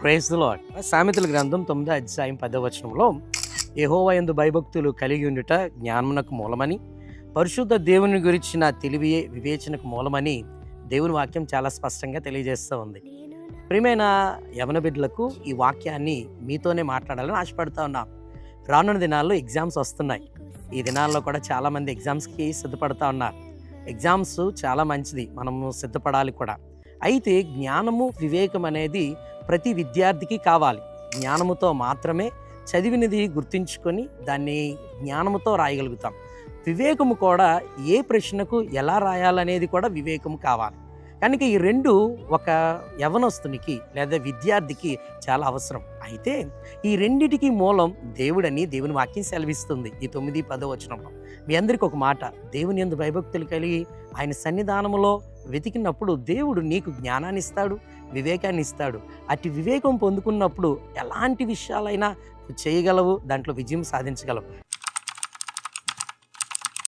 Praise the lord. సామెతల గ్రంథం 9వ అధ్యాయం 10వ వచనంలో యెహోవా యందు భయభక్తులు కలిగి ఉండుట జ్ఞానమునకు మూలమని, పరిశుద్ధ దేవుని గురించిన తెలివియే వివేచనకు మూలమని దేవుని వాక్యం చాలా స్పష్టంగా తెలియజేస్తూ ఉంది. ప్రియమైన యవన బిడ్డలకు ఈ వాక్యాన్ని మీతోనే మాట్లాడాలని ఆశపడుతూ ఉన్నాం. రానున్న దినాల్లో ఎగ్జామ్స్ వస్తున్నాయి. ఈ దినాల్లో కూడా చాలామంది ఎగ్జామ్స్కి సిద్ధపడుతూ ఉన్నారు. ఎగ్జామ్స్ చాలా మంచిది, మనము సిద్ధపడాలి కూడా. అయితే జ్ఞానము వివేకం అనేది ప్రతి విద్యార్థికి కావాలి. జ్ఞానముతో మాత్రమే చదివినది గుర్తుంచుకొని దాన్ని జ్ఞానముతో రాయగలుగుతాం. వివేకము కూడా ఏ ప్రశ్నకు ఎలా రాయాలనేది కూడా వివేకము కావాలి. కనుక ఈ రెండు ఒక యవనస్తునికి లేదా విద్యార్థికి చాలా అవసరం. అయితే ఈ రెండిటికి మూలం దేవుడని దేవుని వాక్యం సెలవిస్తుంది. ఈ 9, 10 వచనంలో మీ అందరికీ ఒక మాట, దేవుని యందు భయభక్తులు కలిగి ఆయన సన్నిధానములో వెతికినప్పుడు దేవుడు నీకు జ్ఞానాన్ని ఇస్తాడు, వివేకాన్ని ఇస్తాడు. అటు వివేకం పొందుకున్నప్పుడు ఎలాంటి విషయాలైనా చేయగలవు, దాంట్లో విజయం సాధించగలవు.